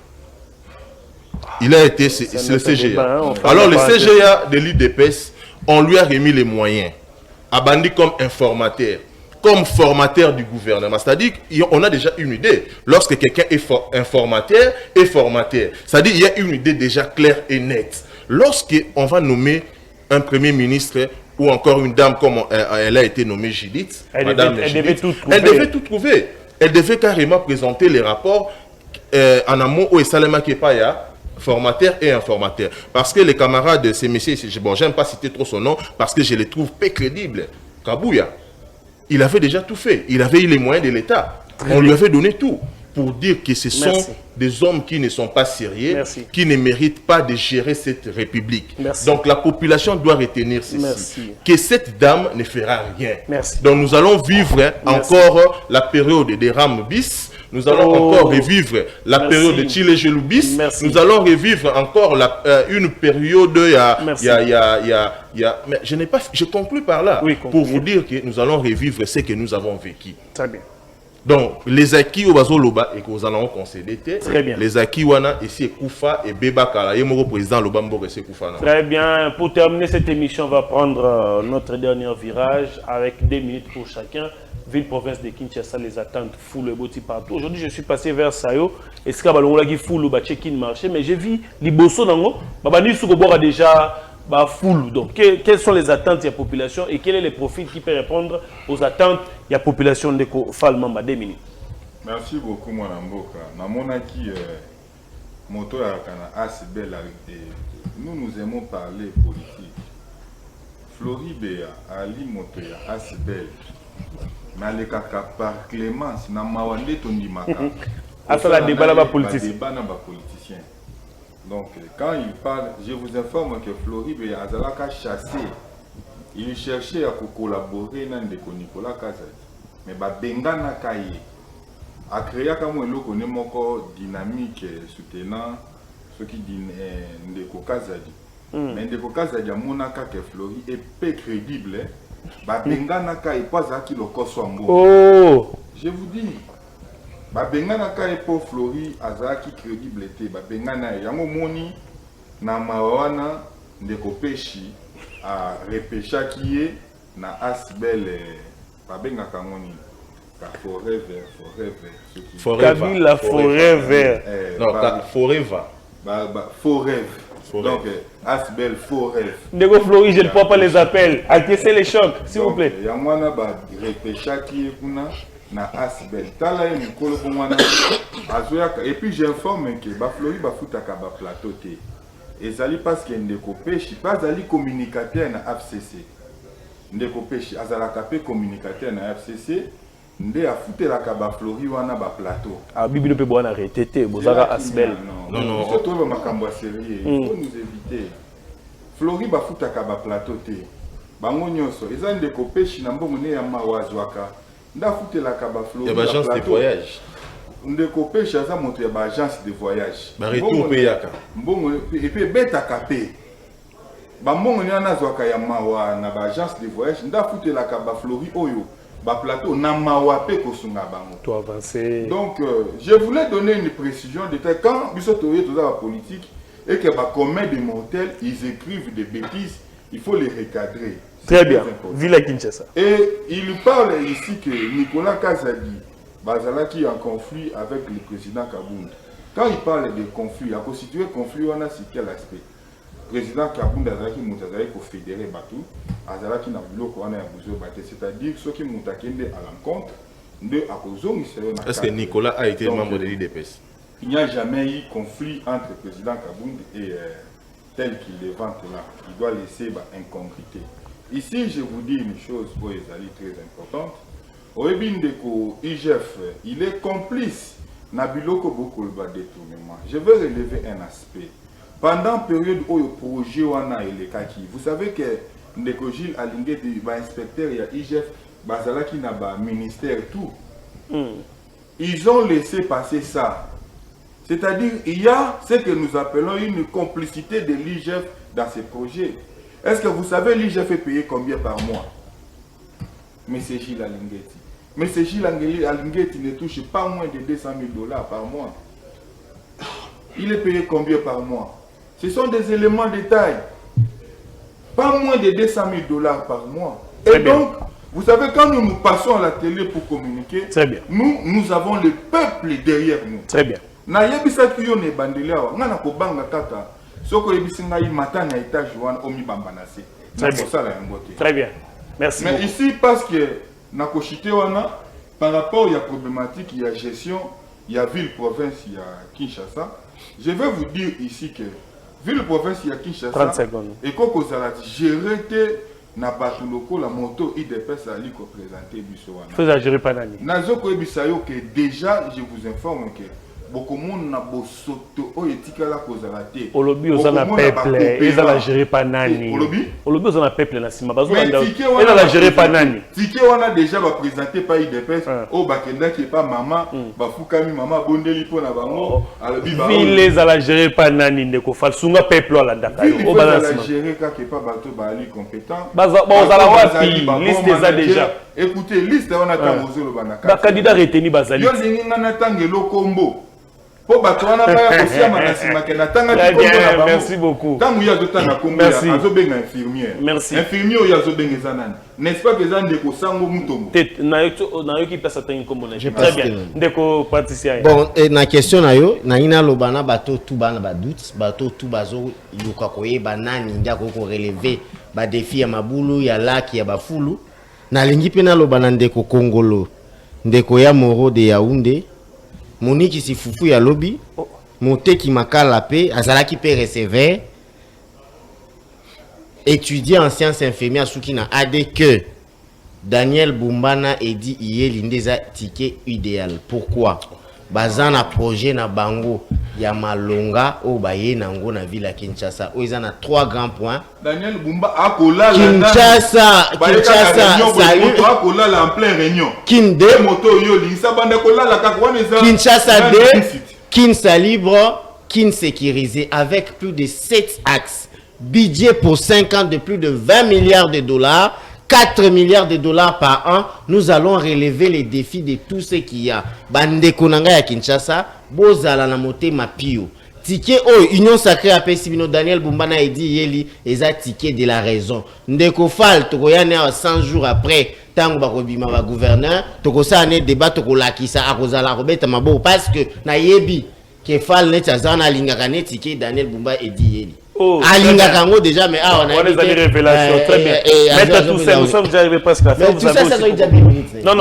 Il a été, c'est le CGA. Débat, alors le CGA de l'IDPS, on lui a remis les moyens. Abandi comme informateur, comme formateur du gouvernement. C'est-à-dire qu'on a déjà une idée. Lorsque quelqu'un est informateur et formateur, c'est-à-dire qu'il y a une idée déjà claire et nette. Lorsqu'on va nommer un premier ministre ou encore une dame comme elle a été nommée Judith, elle devait tout trouver. Elle devait carrément présenter les rapports en amont au Salema Kepaya, formateur et informateur. Parce que les camarades de ces messieurs, bon, j'aime pas citer trop son nom, parce que je les trouve peu crédibles. Kabouya, il avait déjà tout fait. Il avait eu les moyens de l'État. On lui avait donné tout pour dire que ce sont des hommes qui ne sont pas sérieux, qui ne méritent pas de gérer cette république. Donc la population doit retenir ceci, que cette dame ne fera rien. Donc nous allons vivre encore la période des rames bis. Nous allons encore revivre la période de Chile Geloubis. Nous allons revivre encore une période. Mais je conclue par là pour vous dire que nous allons revivre ce que nous avons vécu. Très bien. Donc, les acquis au Bazoloba et que nous allons concéder. Très bien. Les acquis wana ici Koufa et Beba Kala. Et mon président Lobambo et Koufa. Très bien. Pour terminer cette émission, on va prendre notre dernier virage avec 2 minutes pour chacun. Ville, province de Kinshasa, les attentes foule et boti partout. Aujourd'hui, je suis passé vers Sayo. Et ce qu'il y a foule, check-in marché. Mais j'ai vu les bosso nango. Babani Soukobora déjà foule. Donc, quelles sont les attentes de la population et quel est le profil qui peut répondre aux attentes de la population de Falmamba 2 minutes. Merci beaucoup, mon Mboka. Namonaki moto ya kana asibel. Nous aimons parler politique. Floribea Ali moto ya asibel. Mais les caca par Clémence, na mawande tondi maka. Après la débat là-bas politicien. Donc quand il parle, je vous informe que Floribe Azalaka chassé. Il cherchait à collaborer dans Nicolas Kazadi. Mais Bengana Kaye a créé comme un dynamique soutenant ce qui dit Ndeko Kazadi. Mais Ndeko Kazadi a monaka que Flori est peu crédible. Bengana Kaye pas à qui le soit oh. Je vous dis. Bengana Kaye pour Flori Azaki crédibilité. Bengana yango moni na mawana Ndeko Peshi a repêcha qui est na asbel babenga kangoni forever Kabila forever non forever donc asbel forever Ndeko Flori je ne peux pas les appels encaisser les chocs s'il vous plaît yamwana ba repêcha qui est kuna na asbel tala ye mikolo komwana azoyaka et puis j'informe que ba Flori ba futaka ba plateau te ezali parce que Ndeko Peshi pas ali communicateur na FCC Ndeko Peshi azalaka pe communicateur na FCC nde afutelaka ba Flori wana ba plateau bibino pe bwana retete bozaka asbel non surtout ba makambo sérieux il faut nous éviter Flori ba futaka ba plateau te bango nyonso ezali Ndeko Peshi na mbongo ne ya mawazwaka nda futelaka ba Flori ba agence de voyage Ndeko Peshi aza moto ya ba agence de voyage ba retour payaka mbongo et puis betaka pe ba mbongo ni anazwaka ya mawa na ba agence de voyage nda futelaka ba Flori oyo ba plateau na mawa pe kosunga bango to avancer donc je voulais donner une précision de quand biso toye toza ba politique et que ba commun des mortels ils écrivent des bêtises il faut les recadrer. Très bien. Ville Kinshasa. Et il parle ici que Nicolas Kazadi Bazalaki en conflit avec le président Kabunda. Quand il parle de conflit, il a constitué conflit, on a cité quel aspect. Le président Kabunda Azalaki Moutazalaki pour fédérer Batou, Azalaki n'a bloqué, on a besoin, c'est-à-dire ceux qui Moutakende à l'encontre de Akozo. Est-ce que Nicolas a été membre de l'IDPS? Il n'y a jamais eu conflit entre le président Kabunda et tel qu'il le vante là. Il doit laisser incongruité. Ici, je vous dis une chose pour les alliés très importante. Oebindeko IGF, il est complice Nabiloko Bokolba détournement. Je veux relever un aspect. Pendant la période où le projet Wana et les Kaki, vous savez que Ndeko Gilles Alingé, inspecteur, il y a IGF, Bazalaki n'a pas ministère, tout. Ils ont laissé passer ça. C'est-à-dire, il y a ce que nous appelons une complicité de l'IGF dans ces projets. Est-ce que vous savez l'IGF est payé combien par mois? M. Gilles Alingeti. M. Gilles Alingeti ne touche pas moins de 200 000 $ par mois. Il est payé combien par mois? Ce sont des éléments de détail. Pas moins de 200 000 $ par mois. Et donc, vous savez, quand nous passons à la télé pour communiquer, nous avons le peuple derrière nous. Très bien. Na yebisa ki yo ne bandele awa ngana ko banga kaka soko yebisi ngai mata na étage wana omi bamba na se. Très bien. Merci. Mais beaucoup. Ici parce que na ko chité wana par rapport à la problématique il y a gestion, il y a ville province il y a Kinshasa. Je vais vous dire ici que ville province il y a Kinshasa 30 secondes. Et koko zalati gérer na batuloko la moto IDPS ali ko présenter biso wana. Faut gérer pas nani. Nazo ko yebisa yo que déjà je vous informe que beaucoup de monde n'a pas soto o etika la kozalate. Olobi ozana peuple, ils la gérer pas nani. Olobi ozana peuple na sima bazo anda. Ils la gérer pas nani. Ticket on a déjà va présenter par IDPS au bakenda qui est pas maman, ba fukami maman bondeli po na bango, alobi ba. Ils la gérer pas nani ndeko falsunga peuple ala ndaka yo. O balance la gérer ka ke pas bato ba ali compétent. Baza ozala wapi liste déjà déjà. Écoutez, liste on a tamozo lo banaka. Ba candidat retenu bazali. Yo zingi ngana tangelo kombo. Merci beaucoup. Merci. Merci. Infirmier n'est-ce pas que ça ne sango mutombo. Très bien. Ndeko praticien. Bon, et na question na yo, na ina lobana bato tout bana ba doute, bato tout bazo yuka koye banani ndia ko relever ba défi ya mabulu ya laki ya bafulu. Na lingi pena lobana ndeko Kongolo. Ndeko ya Moro de Yaoundé. Moniki si fufu ya lobby, Moteki makala pe, azalaki pe recevoir, étudiant en sciences infirmières souki na AD que Daniel Bumbana edi iye lindeza ticket idéal. Pourquoi? Bazana projet na bango ya malonga o baye nango na ville ya Kinshasa. O izana 3 grands points. Daniel Bumba akola Kinshasa salut akola en plein réunion. Kinde moto yo lisa banda kola la kakwaneza. Kinshasa de Kinsa libre, Kin sécurisé avec plus de 7 axes. Budget pour 5 ans de plus de 20 milliards de $. 4 milliards de $ par an, nous allons relever les défis de tout ce qu'il y a. Bande Konanga ya Kinshasa, Bozala na moté mapio. Ticket Union Sacrée à Pessibino, Daniel Bumbana et dit Yeli, eza ticket de la raison. Ndeko Fall, Tokoyane 100 jours après, Tango Bakobima va gouverneur, Tokosa ane débat Tokolakisa à Rosala Robert Mabo, parce que na yebi, que Fall net azana lingakane ticket Daniel Bumba et dit Yeli. Alinga Kango déjà, mais on a des révélations. Très bien. Maître Toussaint, nous sommes déjà arrivés presque à la fin. Tout ça, ça doit être déjà 10 minutes. Non,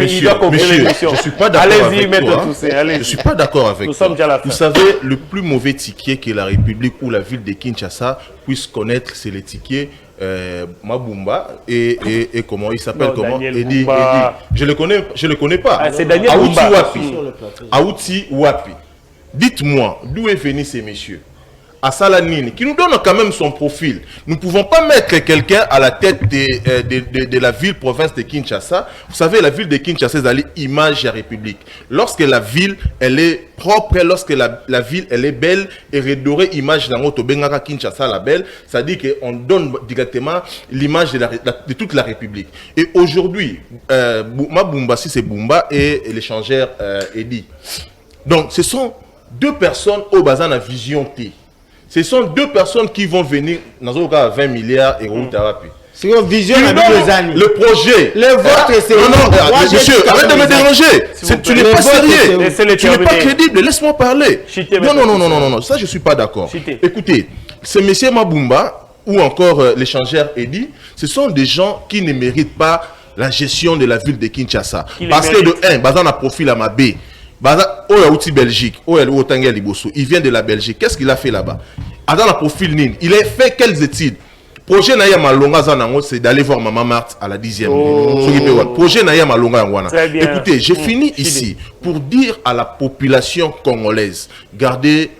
il doit comprendre l'émission. Je ne suis pas d'accord avec Maître toi. Toussaint, Je ne suis pas d'accord avec nous toi. Sommes déjà à la fin. Vous savez, le plus mauvais ticket que la République ou la ville de Kinshasa puisse connaître, c'est le ticket Mabumba et comment il s'appelle, comment Edi. Je le connais pas. C'est Daniel Bumba. Aouti Wapi. Dites-moi, d'où est venu ces messieurs? À Salanine, qui nous donne quand même son profil. Nous ne pouvons pas mettre quelqu'un à la tête de la ville-province de Kinshasa. Vous savez, la ville de Kinshasa, c'est l'image de la République. Lorsque la ville, elle est propre, lorsque la ville, elle est belle et redorée, image de Kinshasa, la belle, ça dit qu'on donne directement l'image de toute la République. Et aujourd'hui, Mabumba, si c'est Bumba et l'échangeur Edi. Donc, ce sont deux personnes au bazar de vision T. Ce sont deux personnes qui vont venir dans un cas 20 milliards et C'est une vision Tu à donnes deux années. le projet. Le vôtre, c'est... Non, non, Moi, j'ai monsieur, dit arrête de me déranger. Tu n'es Le pas vote, sérieux. Laissez-les Tu n'es pas terminer. crédible. Laisse-moi parler. Chité, Non, non, non, maintenant. non, non, non, ça je suis pas d'accord. Chité. Écoutez, ce monsieur Mabumba ou encore l'échangeur Eddy, ce sont des gens qui ne méritent pas la gestion de la ville de Kinshasa. Qui les Parce que méritent. de un, Bazan a profil à Mabé. Belgique, il vient de la Belgique. Qu'est-ce qu'il a fait là-bas? Bazan a profil Nine. Il a fait quelles études? Projet Naya Malonga Zanango, c'est d'aller voir Maman Marthe à la 10e minute. Projet Naya Malonga Ngwana. Très bien. Écoutez, j'ai fini ici pour dire à la population congolaise, gardez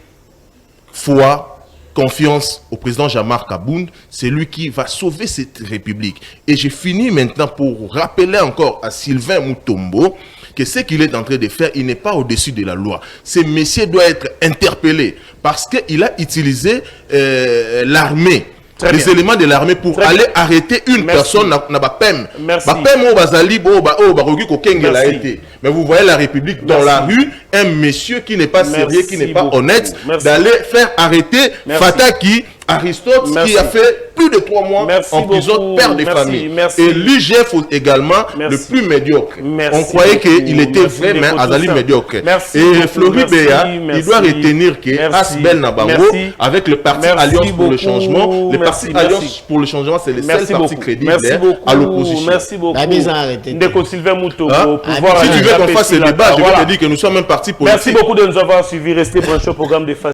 foi, confiance au président Jean-Marc Abound, c'est lui qui va sauver cette république. Et j'ai fini maintenant pour rappeler encore à Sylvain Mutombo que ce qu'il est en train de faire, il n'est pas au-dessus de la loi. Ce monsieur doit être interpellé parce qu'il a utilisé l'armée. Les éléments de l'armée pour aller arrêter une personne n'a pas peine. Merci. Mais vous voyez la République dans la rue, un monsieur qui n'est pas sérieux, qui n'est pas honnête, d'aller faire arrêter Fataki, Aristote, qui a fait plus de 3 mois en prison, père de famille. Et l'IGF également, le plus médiocre. On croyait qu'il était vrai, mais Azali médiocre. Et Flori Béa, il doit retenir que Asbel Nabango, avec le parti Alliance pour le Changement, le parti Alliance pour le Changement, c'est le seul parti crédible à l'opposition. Merci beaucoup. La mise en arrêté. Ndeko Sylvain Mouto, si tu veux qu'on fasse ce débat, je vais te dire que nous sommes un parti politique. Merci beaucoup de nous avoir suivis. Restez branchés au programme de